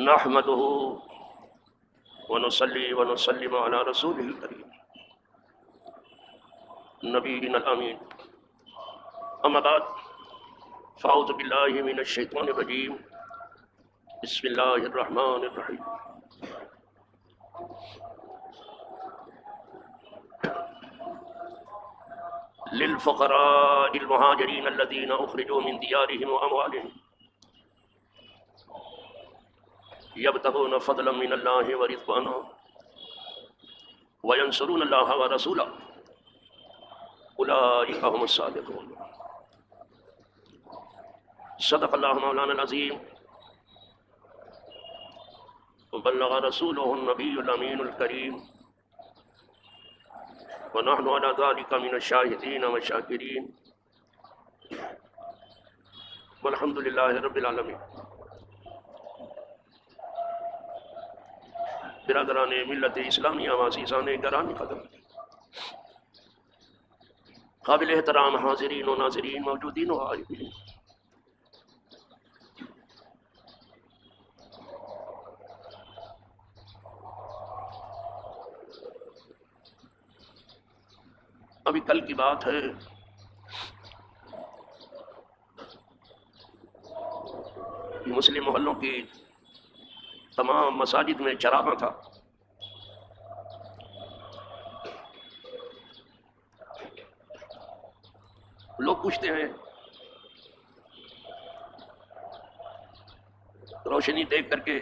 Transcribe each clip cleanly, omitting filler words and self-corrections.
نحمده ونصلي ونسلم على رسوله الكريم نبينا الأمين أما بعد فأعوذ بالله من الشيطان الرجيم بسم الله الرحمن الرحيم للفقراء المهاجرين الذين أخرجوا من ديارهم وأموالهم يبتغون فضلا من الله ورضوانا وينصرون الله ورسوله أولئك هم الصادقون صدق الله مولانا العظيم وبلغ رسوله النبي الأمين الكريم ونحن على ذلك من الشاهدين والشاكرين والحمد لله رب العالمين. برادران ملت اسلامیہ وعزیزان گرامی قدر، قابل احترام حاضرین و ناظرین، موجودین و غائبین، ابھی کل کی بات ہے کہ مسلم محلوں کی تمام مساجد میں چراغاں تھا. لوگ پوچھتے ہیں روشنی دیکھ کر کے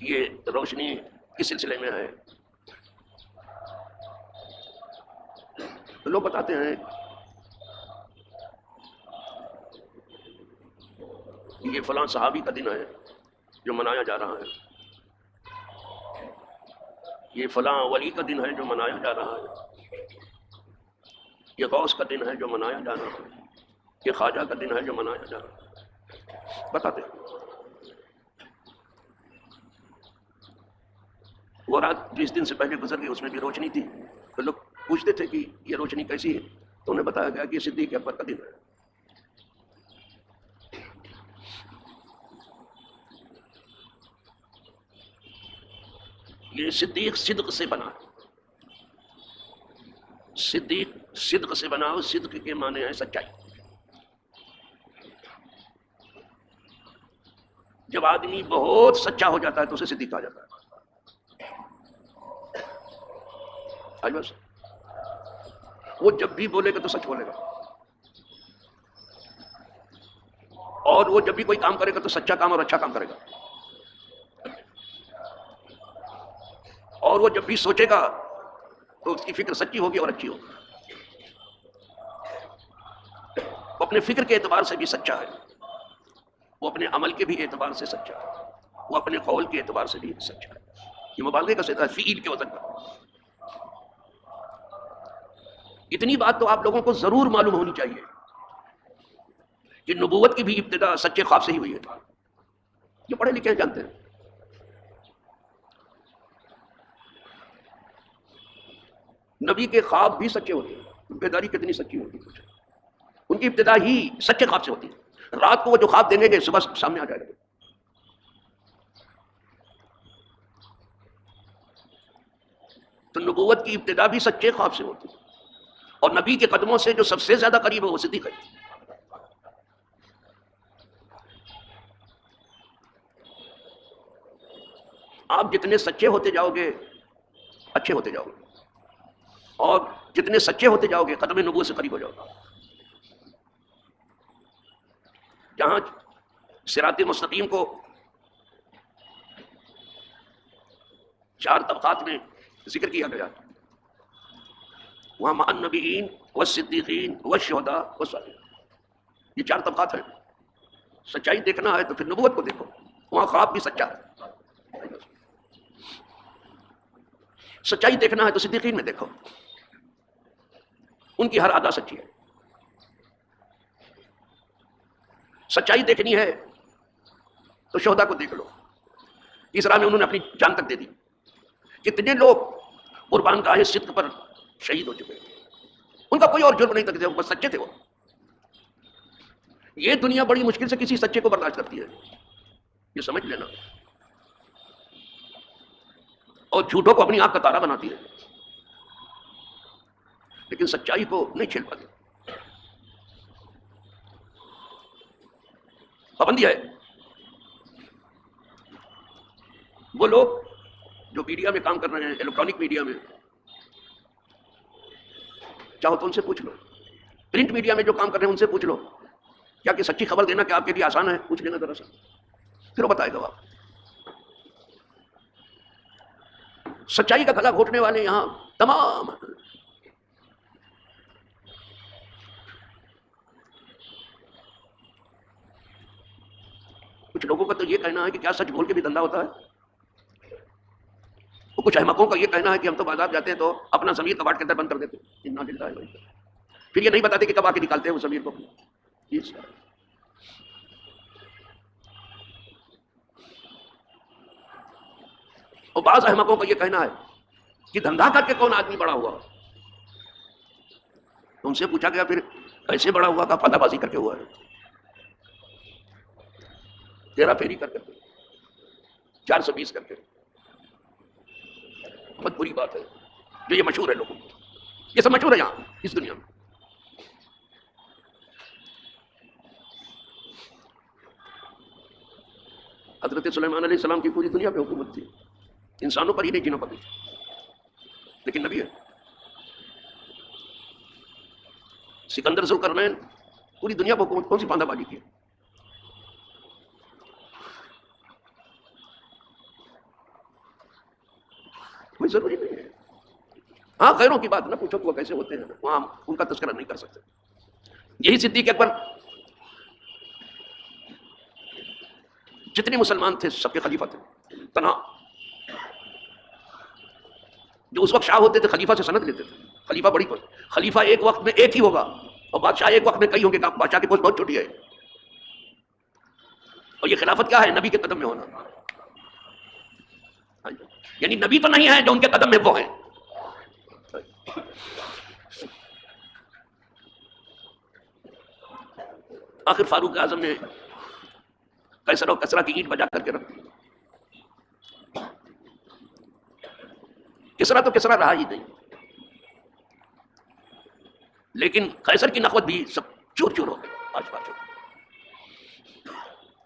یہ روشنی کس سلسلے میں ہے؟ تو لوگ بتاتے ہیں یہ فلاں صحابی کا دن ہے جو منایا جا رہا ہے، یہ فلاں ولی کا دن ہے جو منایا جا رہا ہے، یہ غوث کا دن ہے جو منایا جا رہا ہے، یہ خواجہ کا دن ہے جو منایا جا رہا ہے. بتاتے ہیں وہ رات جس دن سے پہلے گزر گئی اس میں بھی روشنی تھی. تو لوگ پوچھتے تھے کہ یہ روشنی کیسی ہے، تو انہیں بتایا گیا کہ یہ صدیق اکبر کا دن ہے. یہ صدیق صدق سے بنا، صدیق صدق سے بنا. صدق کے معنی ہے سچائی. جب آدمی بہت سچا ہو جاتا ہے تو اسے صدیق کہا جاتا ہے. بس وہ جب بھی بولے گا تو سچ بولے گا، اور وہ جب بھی کوئی کام کرے گا تو سچا کام اور اچھا کام کرے گا، اور وہ جب بھی سوچے گا تو اس کی فکر سچی ہوگی اور اچھی ہوگی. وہ اپنے فکر کے اعتبار سے بھی سچا ہے، وہ اپنے عمل کے بھی اعتبار سے سچا ہے، وہ اپنے قول کے اعتبار سے بھی سچا ہے. یہ مبالغے کا صیغہ ہے فعیل کے وزن پر. اتنی بات تو آپ لوگوں کو ضرور معلوم ہونی چاہیے کہ نبوت کی بھی ابتدا سچے خواب سے ہی ہوئی ہے. جو پڑھے لکھے جانتے ہیں نبی کے خواب بھی سچے ہوتے ہیں. بیداری کتنی سچی ہوتی ہے، ان کی ابتدا ہی سچے خواب سے ہوتی ہے. رات کو وہ جو خواب دینے گے صبح سامنے آ جائے گا. تو نبوت کی ابتدا بھی سچے خواب سے ہوتی ہے، اور نبی کے قدموں سے جو سب سے زیادہ قریب ہے وہ صدیق ہے. آپ جتنے سچے ہوتے جاؤ گے اچھے ہوتے جاؤ گے، اور جتنے سچے ہوتے جاؤ گے قدم نبوت سے قریب ہو جاؤ گے. جہاں صراط مستقیم کو 4 طبقات میں ذکر کیا گیا، وہاں مع النبیین والصدیقین والشہداء والصالحین، یہ 4 طبقات ہیں. سچائی دیکھنا ہے تو پھر نبوت کو دیکھو، وہاں خواب بھی سچا ہے. سچائی دیکھنا ہے تو صدیقین میں دیکھو، ان کی ہر ادا سچی ہے. سچائی دیکھنی ہے تو شہداء کو دیکھ لو، اس راہ میں انہوں نے اپنی جان تک دے دی. کتنے لوگ قربان گاہ صدق پر شہید ہو چکے، ان کا کوئی اور جرم نہیں تھا، بس سچے تھے وہ. یہ دنیا بڑی مشکل سے کسی سچے کو برداشت کرتی ہے، یہ سمجھ لینا، اور جھوٹوں کو اپنی آنکھ کا تارا بناتی ہے، لیکن سچائی کو نہیں چھیل پاتی. پابندی ہے. وہ لوگ جو میڈیا میں کام کر رہے ہیں، الیکٹرانک میڈیا میں، چاہو تو ان سے پوچھ لو، پرنٹ میڈیا میں جو کام کر رہے ہیں ان سے پوچھ لو کیا کہ سچی خبر دینا کیا آپ کے لیے آسان ہے؟ پوچھ لینا ذرا سا، پھر وہ بتائے گا. آپ سچائی کا گلا گھونٹنے والے یہاں تمام. کچھ لوگوں کا تو یہ کہنا ہے کہ کیا سچ بول کے بھی دھندا ہوتا ہے؟ کچھ احمقوں کا یہ کہنا ہے کہ ہم تو بازار جاتے ہیں تو اپنا ضمیر کباڑ کے اندر بند کر دیتے ہیں، پھر یہ نہیں بتاتے کہ کب آ کے نکالتے ہیں وہ ضمیر کو. اور بعض احمقوں کا یہ کہنا ہے کہ دھندا کر کے کون آدمی بڑا ہوا؟ ان سے پوچھا گیا پھر ایسے بڑا ہوا کا فاتح بازی کر کے ہوا ہے، تیرا پھیری کر کے 420 کر کے. بہت بری بات ہے جو یہ مشہور ہے لوگوں کو، یہ سب مشہور ہے یہاں اس دنیا میں. حضرت سلیمان علیہ السلام کی پوری دنیا پہ حکومت تھی، انسانوں پر ہی نہیں جنوں پر بھی، لیکن نبی ہے. سکندر ذوالقرنین پوری دنیا پر حکومت، کون سی پاندہ بازی کی؟ کوئی ضروری نہیں ہے. ہاں غیروں کی بات نہ پوچھو کہ وہ کیسے ہوتے ہیں، وہاں ان کا تذکرہ نہیں کر سکتے. یہی صدیق اکبر جتنے مسلمان تھے سب کے خلیفہ تھے تنہا. جو اس وقت شاہ ہوتے تھے خلیفہ سے سند لیتے تھے. خلیفہ بڑی پوسٹ، خلیفہ ایک وقت میں ایک ہی ہوگا اور بادشاہ ایک وقت میں کئی ہوں گے. بادشاہ کی پوسٹ بہت چھوٹی ہے. اور یہ خلافت کیا ہے؟ نبی کے قدم میں ہونا. یعنی نبی تو نہیں ہے جو ان کے قدم میں وہ ہیں. آخر فاروق اعظم نے قیصر و کسریٰ کی اینٹ بجا کر کے رکھ دی. کسریٰ تو کسریٰ رہا ہی نہیں، لیکن قیصر کی نخوت بھی سب چور چور ہو گئے. آج بات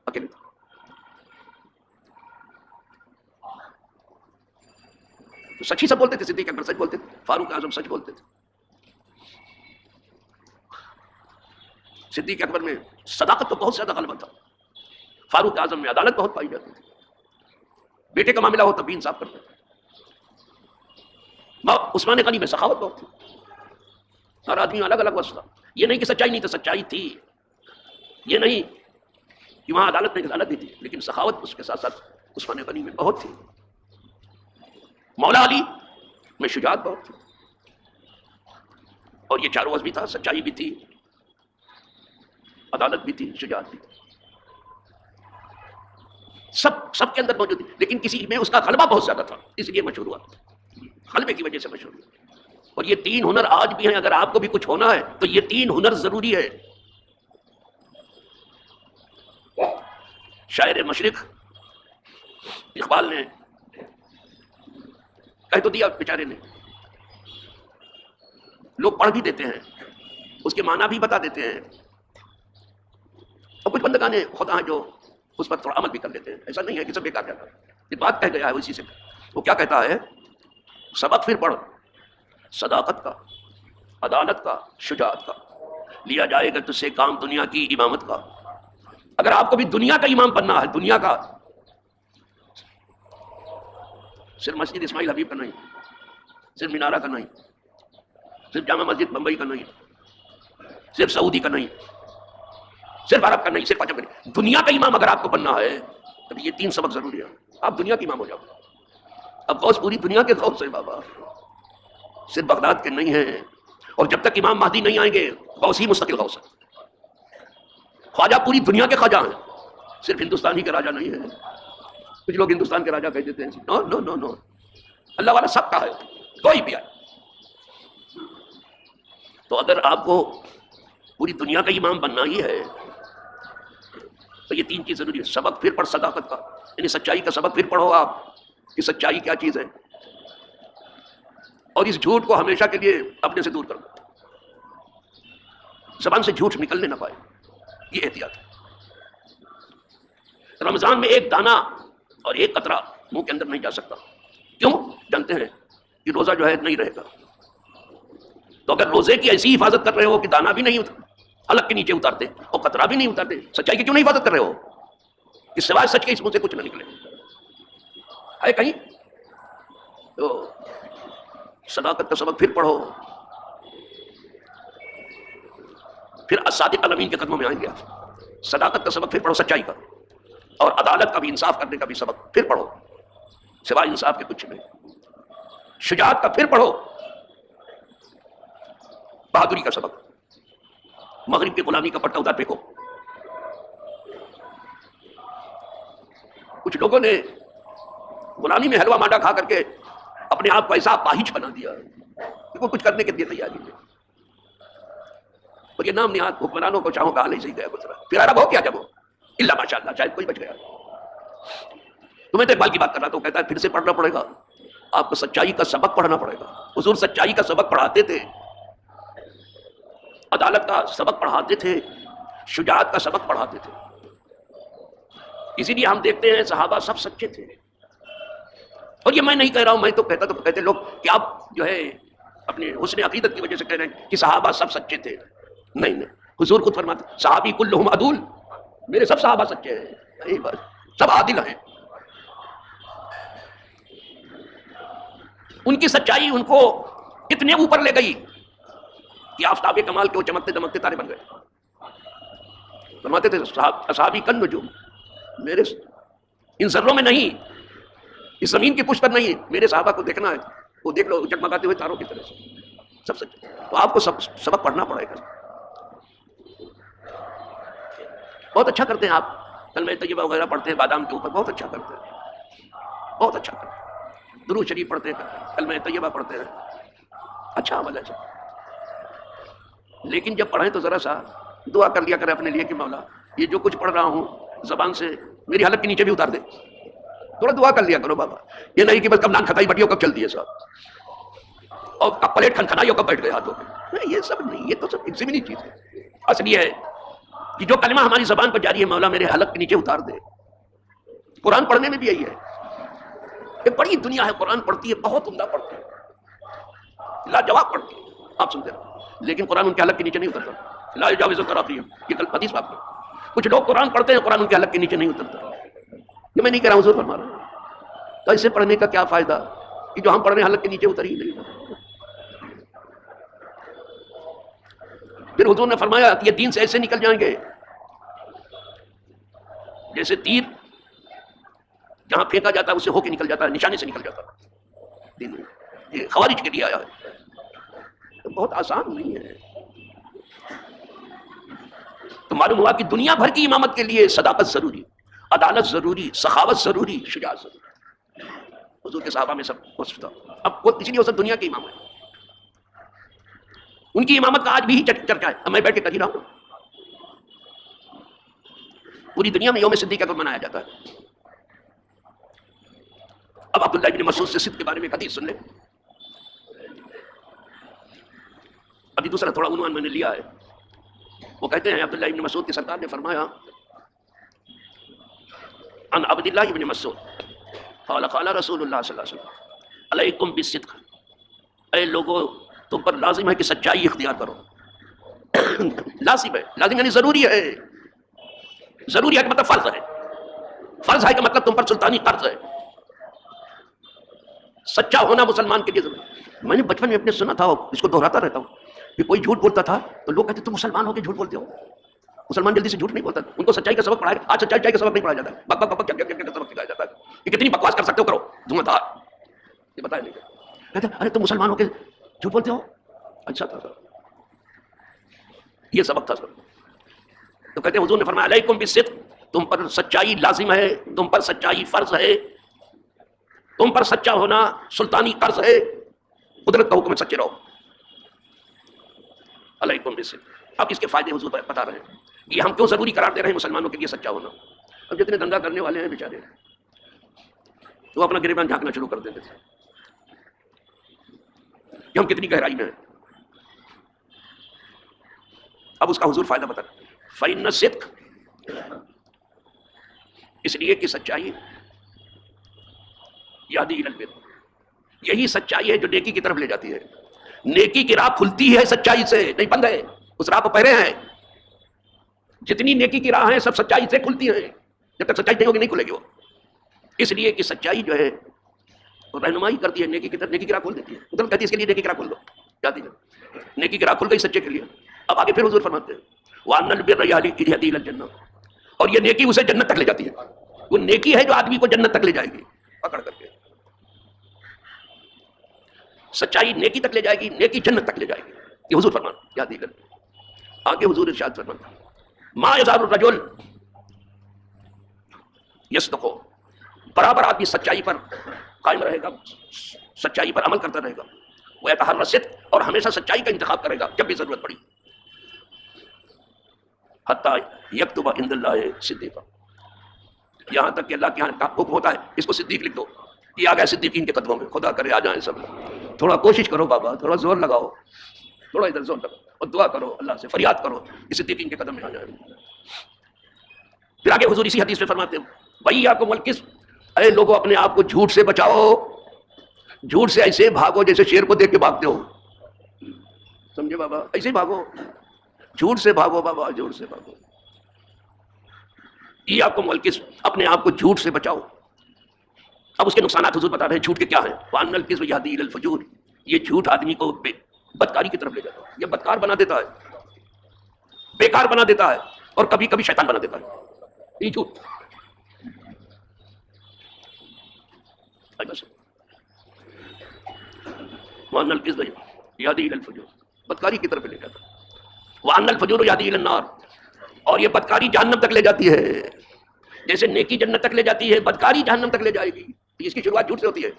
اکیلے تو سچ ہی سب بولتے تھے. صدیق اکبر سچ بولتے تھے، فاروق اعظم سچ بولتے تھے. صدیق اکبر میں صداقت تو بہت زیادہ غلبہ تھا، فاروق اعظم میں عدالت بہت پائی جاتی تھی. بیٹے کا معاملہ ہو تب بھی انصاف کرتے تھے. عثمان غنی میں سخاوت بہت تھی. ہر آدمی الگ الگ وصف تھا. یہ نہیں کہ سچائی نہیں تھی، سچائی تھی. یہ نہیں کہ وہاں عدالت میں عدالت نہیں تھی، لیکن سخاوت اس کے ساتھ ساتھ عثمان غنی میں بہت تھی. مولا علی میں شجاعت بہت تھی. اور یہ چاروں وصف بھی تھا، سچائی بھی تھی، عدالت بھی تھی، شجاعت بھی تھی. سب کے اندر موجود تھی، لیکن کسی میں اس کا غلبہ بہت زیادہ تھا، اس لیے مشہور ہوا. غلبے کی وجہ سے مشہور ہوا. اور یہ 3 ہنر آج بھی ہیں. اگر آپ کو بھی کچھ ہونا ہے تو یہ 3 ہنر ضروری ہے. شاعر مشرق اقبال نے کہہ تو دیا بیچارے نے، لوگ پڑھ بھی دیتے ہیں، اس کے معنی بھی بتا دیتے ہیں، اور کچھ بندگان خدا ہیں جو اس پر تھوڑا عمل بھی کر لیتے ہیں. ایسا نہیں ہے کہ سب بیکار جاتا ہے. یہ بات کہہ گیا ہے اسی سے. وہ کیا کہتا ہے؟ سبق پھر پڑھ، صداقت کا، عدالت کا، شجاعت کا، لیا جائے گا تجھ سے کام دنیا کی امامت کا. اگر آپ کو بھی دنیا کا امام بننا ہے، دنیا کا، صرف مسجد اسماعیل حبیب کا نہیں، صرف مینارہ کا نہیں، صرف جامع مسجد بمبئی کا نہیں، صرف سعودی کا نہیں، صرف عرب کا نہیں، صرف عجب کا نہیں، دنیا کا امام اگر آپ کو بننا ہے تو یہ 3 سبق ضروری ہے. آپ دنیا کے امام ہو جاؤ. اب غوث پوری دنیا کے غوث ہے بابا، صرف بغداد کے نہیں ہیں. اور جب تک امام مہدی نہیں آئیں گے غوث ہی مستقل غوث ہے. خواجہ پوری دنیا کے خواجہ ہیں، صرف ہندوستان ہی کے راجہ نہیں ہے. کچھ لوگ ہندوستان کے راجہ کہہ دیتے ہیں. نو نو نو نو، اللہ والا سب کا ہے، کوئی بھی آئے. تو اگر آپ کو پوری دنیا کا امام بننا ہی ہے تو یہ تین چیز ضروری ہے. سبق پھر پڑھ صداقت کا، یعنی سچائی کا سبق پھر پڑھو آپ کہ سچائی کیا چیز ہے، اور اس جھوٹ کو ہمیشہ کے لیے اپنے سے دور کر دو، زبان سے جھوٹ نکلنے نہ پائے. یہ احتیاط ہے. رمضان میں ایک دانہ اور ایک قطرہ منہ کے اندر نہیں جا سکتا. کیوں؟ جانتے ہیں کہ روزہ جو ہے نہیں رہے گا. تو اگر روزے کی ایسی حفاظت کر رہے ہو کہ دانہ بھی نہیں حلق کے نیچے اتارتے اور قطرہ بھی نہیں اتارتے، سچائی کی کیوں نہیں حفاظت کر رہے ہو کہ سوائے سچ کے اس منہ سے کچھ نہ نکلے؟ ہے کہیں؟ تو صداقت کا سبق پھر پڑھو، پھر الصادق الامین کے قدموں میں آئیں گے. صداقت کا سبق پھر پڑھو، سچائی کا، اور عدالت کا بھی، انصاف کرنے کا بھی سبق پھر پڑھو، سوائے انصاف کے کچھ نہیں. شجاعت کا پھر پڑھو، بہادری کا سبق. مغرب کی غلامی کا پٹا ادھر پھینکو. کچھ لوگوں نے غلامی میں حلوہ مانڈا کھا کر کے اپنے آپ کو ایسا پاہج بنا دیا کہ وہ کچھ کرنے کے لیے تیاری نہیں. اور یہ نام نہاد حکمرانوں کو چاہوں کا حال ایسے ہی گیا گزرا. پھر عرب ہو کیا جب ہو اللہ ماشاء اللہ شاید کوئی بچ گیا. تو میں تو اقبال کی بات کر رہا تھا، وہ کہتا ہے پھر سے پڑھنا پڑے گا آپ کو، سچائی کا سبق پڑھنا پڑے گا. حضور سچائی کا سبق پڑھاتے تھے، عدالت کا سبق پڑھاتے تھے، شجاعت کا سبق پڑھاتے تھے. اسی لیے ہم دیکھتے ہیں صحابہ سب سچے تھے. اور یہ میں نہیں کہہ رہا ہوں، میں تو کہتا تو کہتے لوگ کہ آپ جو ہے اپنے حسن عقیدت کی وجہ سے کہہ رہے ہیں کہ صحابہ سب سچے تھے. نہیں نہیں، حضور خود فرماتے صحابی کلہم عدول، میرے سب صحابہ سچے ہیں، یہی بات، سب عادل ہیں. ان کی سچائی ان کو اتنے اوپر لے گئی کہ آفتاب کمال کے وہ چمکتے دمکتے تارے بن گئے. فرماتے تھے اصحابی کن نجوم، میرے ان ذروں میں نہیں، اس زمین کی پشت پر نہیں، میرے صحابہ کو دیکھنا ہے، وہ دیکھ لو چکمکاتے ہوئے تاروں کی طرح سے سب سچے. تو آپ کو سبق پڑھنا پڑے گا. بہت اچھا کرتے ہیں آپ، کلمہ طیبہ وغیرہ پڑھتے ہیں بادام کے اوپر، بہت اچھا کرتے ہیں، بہت اچھا کرتے ہیں. درود شریف پڑھتے ہیں، کلمہ طیبہ پڑھتے ہیں، اچھا عمل ہے. لیکن جب پڑھیں تو ذرا سا دعا کر لیا کرے اپنے لیے کہ مولا یہ جو کچھ پڑھ رہا ہوں زبان سے میری حلق کے نیچے بھی اتار دے. تھوڑا دعا کر لیا کرو بابا. یہ نہیں کہ بس کب نان کھتائی بٹیوں کب چلتی ہے صاحب، اور کب پلیٹ کھنکھنائی کب بیٹھ گئے ہاتھوں میں. یہ سب نہیں، یہ تو سب ایک ضمنی چیز ہے. اصل یہ ہے کہ جو کلمہ ہماری زبان پر جاری ہے مولا میرے حلق کے نیچے اتار دے. قرآن پڑھنے میں بھی یہی ہے. یہ بڑی دنیا ہے، قرآن پڑھتی ہے، بہت عمدہ پڑھتی ہے، لاجواب پڑھتی ہے، آپ سنتے رہو. لیکن قرآن ان کے حلق کے نیچے نہیں اترتا. لا یجاوز تراقیہم، یہ کل حدیث پاک میں. کچھ لوگ قرآن پڑھتے ہیں، قرآن ان کے حلق کے نیچے نہیں اترتا. یہ میں نہیں کہہ رہا ہوں، حضور فرما رہا ہوں. تو اسے پڑھنے کا کیا فائدہ کہ جو ہم پڑھ رہے ہیں حلق کے نیچے اتر ہی نہیں. پھر حضور نے فرمایا کہ یہ دین سے ایسے نکل جائیں گے جیسے تیر جہاں پھینکا جاتا ہے اسے ہو کے نکل جاتا ہے، نشانے سے نکل جاتا ہے. دین یہ خوارج کے لیے آیا ہے، بہت آسان نہیں ہے. تو معلوم ہوا کہ دنیا بھر کی امامت کے لیے صداقت ضروری، عدالت ضروری، سخاوت ضروری، شجاعت ضروری. حضور کے صحابہ میں سب وصف تھا. اب اس لیے وہ سب دنیا کے امام ہیں. ان کی امامت کا آج بھی چرچا ہے. اب میں بیٹھ کے کر ہی رہا ہوں. پوری دنیا میں یوم صدیقہ کو منایا جاتا ہے. اب عبداللہ ابن مسعود سے صدق کے بارے میں حدیث سن لیں. ابھی دوسرا تھوڑا عنوان میں نے لیا ہے. وہ کہتے ہیں عبداللہ ابن مسعود کی سرکار نے فرمایا عن عبداللہ ابن مسعود قال قال رسول اللہ صلی اللہ علیہ وسلم علیکم بالصدق، اے لوگوں تم پر لازم ہے کہ سچائی اختیار کرو. لازم ہے، لازم یعنی ضروری ہے. ضروری ہے کہ مطلب فرض ہے. فرض ہے کہ مطلب تم پر سلطانی قرض ہے. سچا ہونا مسلمان کے لیے ضروری. میں نے بچپن میں اپنے سنا تھا، اس کو دہراتا رہتا ہوں کہ کوئی جھوٹ بولتا تھا تو لوگ کہتے تم مسلمان ہو کے جھوٹ بولتے ہو. مسلمان جلدی سے جھوٹ نہیں بولتا. ان کو سچائی کا سبق پڑھایا. آج سچائی کا سبق نہیں پڑھایا جاتا ہے، بک بک بک کا سبق سکھایا جاتا ہے کہ کتنی بکواس کر سکتے ہو کرو، دھواں دھار. یہ بتایا نہیں. کہتے ارے تم مسلمان ہو کے جھوٹ بولتے ہو. اچھا تھا سر، یہ سبق تھا سر. تو کہتے ہیں حضور نے فرمایا علیکم بالصدق، تم پر سچائی لازم ہے، تم پر سچائی فرض ہے، تم پر سچا ہونا سلطانی قرض ہے. قدرت کا حکم ہے سچے رہو. علیکم بالصدق. اب اس کے فائدے حضور بتا رہے ہیں. یہ ہم کیوں ضروری قرار دے رہے ہیں مسلمانوں کے لیے سچا ہونا؟ اب جتنے دنگا کرنے والے ہیں بیچارے وہ اپنا گریبان جھانکنا شروع کر دیتے تھے کہ ہم کتنی گہرائی میں ہیں. اب اس کا حضور فائدہ بتا رہے فَإِنَّ الصِّدْقَ، اس لیے کہ سچائی یادی الی البر، یہی سچائی ہے جو نیکی کی طرف لے جاتی ہے. نیکی کی راہ کھلتی ہے سچائی سے، نہیں بند ہے، اس راہ پہ پہرے ہیں. جتنی نیکی کی راہ ہیں سب سچائی سے کھلتی ہیں، جب تک سچائی نہیں ہوگی نہیں کھلے گی وہ. اس لیے کہ سچائی جو ہے رہنمائی کرتی ہے نیکی کی طرف، نیکی کی راہ کھول دیتی ہے. ادھر کہتی ہے اس کے لیے نیکی کی راہ کھول دو، جاتی ہے نیکی کی راہ کھل گئی سچے کے لیے. اب آگے پھر حضور فرماتے ہیں وَأَنَّ الْبِرَّ يَهْدِي إِلَى الْجَنَّةِ، اور یہ نیکی اسے جنت تک لے جاتی ہے. وہ نیکی ہے جو آدمی کو جنت تک لے جائے گی پکڑ کر کے. سچائی نیکی تک لے جائے گی، نیکی جنت تک لے جائے گی. یہ حضور فرمانا یاد کر. آگے حضور ارشاد فرماتا ما یزال الرجل یصدق، برابر آدمی سچائی پر قائم رہے گا، سچائی پر عمل کرتا رہے گا. وہ یتحری الصدق، اور ہمیشہ سچائی کا انتخاب کرے گا جب بھی ضرورت پڑی. حتی یکتب عند اللہ صدیقا، یہاں تک کہ اللہ کے یہاں کا حکم ہوتا ہے اس کو صدیق لکھ دو. یہ آ گئے صدیقین کے قدموں میں، خدا کرے آ جائیں سب. تھوڑا کوشش کرو بابا، تھوڑا زور لگاؤ، تھوڑا ادھر زور لگاؤ اور دعا کرو اللہ سے، فریاد کرو کہ صدیقین کے قدم میں آ جائیں. پھر آگے حضور اسی حدیث میں فرماتے ہیں وَإِيَّاكُمْ وَالْكِذْبَ، اے لوگوں اپنے آپ کو جھوٹ سے بچاؤ. جھوٹ سے ایسے بھاگو جیسے شیر کو دیکھ کے بھاگتے ہو. سمجھے بابا؟ ایسے بھاگو، جھوٹ سے بھاگو بابا، جھوٹ سے بھاگو. ایاکم والکذب، اپنے آپ کو جھوٹ سے بچاؤ. اب اس کے نقصانات حضور بتا رہے ہیں جھوٹ کے کیا ہیں. وان الکذب یہدی الی الفجور، یہ جھوٹ آدمی کو بدکاری کی طرف لے جاتا ہے، یہ بدکار بنا دیتا ہے، بیکار بنا دیتا ہے، اور کبھی کبھی شیطان بنا دیتا ہے. یہ جھوٹ وان الکذب یہدی الی الفجور، بدکاری کی طرف لے جاتا ہے. وان الفجور یہدی الی النار، اور یہ بدکاری جہنم تک لے جاتی ہے. جیسے نیکی جنت تک لے جاتی ہے، بدکاری جہنم تک لے جائے گی. اس کی شروعات جھوٹ سے ہوتی ہے.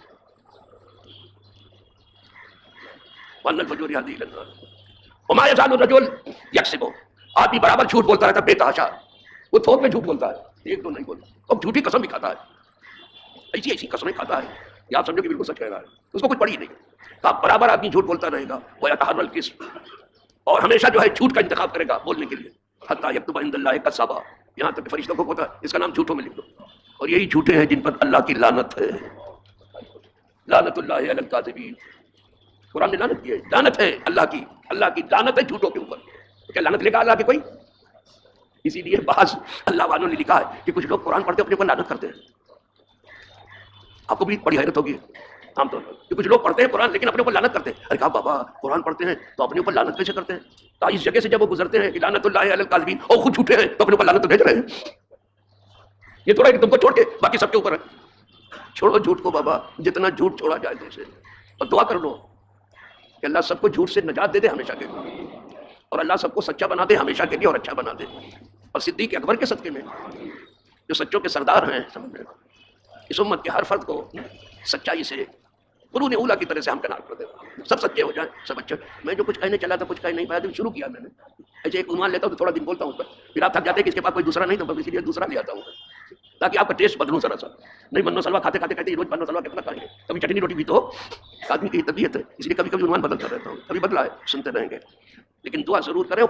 وَأَنَّ الْفُجُورَ يَهْدِي إِلَى النَّارِ وَمَا يَزَالُ الرَّجُلُ يَكْسِبُ، آدمی برابر جھوٹ بولتا رہتا ہے بے تحاشا. وہ تھوک میں جھوٹ بولتا ہے، ایک دو نہیں بولتا، اور جھوٹی قسم بھی کھاتا ہے، ایسی ایسی قسمیں کھاتا ہے کہ آپ سمجھو کہ بالکل سچ کہہ رہا ہے، اس کو کچھ پڑی نہیں. تو آپ برابر آدمی جھوٹ بولتا رہے گا. وَيَتَحَرَّى الْكِذْبَ، اور ہمیشہ جو ہے جھوٹ کا انتخاب کرے گا بولنے کے لیے. حَتَّى يَكْتُبَ عِندَ اللَّهِ كَذَّابًا، یہاں تک کہ فرشتوں کو ہوتا ہے اس کا نام جھوٹوں میں لکھ دو. اور یہی جھوٹے ہیں جن پر اللہ کی لعنت ہے. لعنت اللہ علی الکاذبین، قرآن نے لعنت کی ہے، لعنت ہے اللہ کی لعنت ہے جھوٹوں کے اوپر. کیا لعنت لکھا اللہ کی کوئی؟ اسی لیے بعض اللہ والوں نے لکھا ہے کہ کچھ لوگ قرآن پڑھتے اپنے اوپر لعنت کرتے ہیں. آپ کو بھی بڑی حیرت ہوگی عام طور پر کہ کچھ لوگ پڑھتے ہیں قرآن لیکن اپنے اوپر لعنت کرتے ہیں. ارے کہا بابا قرآن پڑھتے ہیں تو اپنے اوپر لعنت کیسے کرتے ہیں؟ تو اس جگہ سے جب وہ گزرتے ہیں کہ لعنت اللہ علی الکاذبین، اور خود جھوٹے ہیں تو اپنے اوپر لعنت بھیج رہے ہیں. یہ تھوڑا کہ تم کو چھوڑ کے باقی سب کے اوپر ہے. چھوڑو جھوٹ کو بابا، جتنا جھوٹ چھوڑا جائے تم سے، اور دعا کر لو کہ اللہ سب کو جھوٹ سے نجات دے دے ہمیشہ کے لیے، اور اللہ سب کو سچا بنا دے ہمیشہ کے لیے اور اچھا بنا دے. اور صدیق اکبر کے صدقے میں جو سچوں کے سردار ہیں، اس امت کے ہر فرد کو سچائی سے قرون اولا کی طرح سے ہم کنار کر دے. سب سچے ہو جائیں، سب اچھے. میں جو کچھ کہنے چلا تھا کچھ کہہ نہیں پایا، شروع کیا میں نے ایسے ایک عنوان لیتا ہوں تو تھوڑا دن بولتا ہوں اس پر، پھر آپ تھک جاتے ہیں کہ اس کے پاس کوئی دوسرا نہیں، تو اسی لیے دوسرا لے آتا ہوں تاکہ آپ کا ٹیسٹ بدلوں ذرا سا. نہیں بنو سلوا کھاتے کھاتے کہتے روز بنو سلوا کتنا کھائیں گے، کبھی چٹنی روٹی بھی تو آدمی کی طبیعت ہے، اس لیے کبھی کبھی عنوان بدلتا رہتا ہوں. کبھی بدلا ہے، سنتے رہیں گے، لیکن دعا ضرور کریں.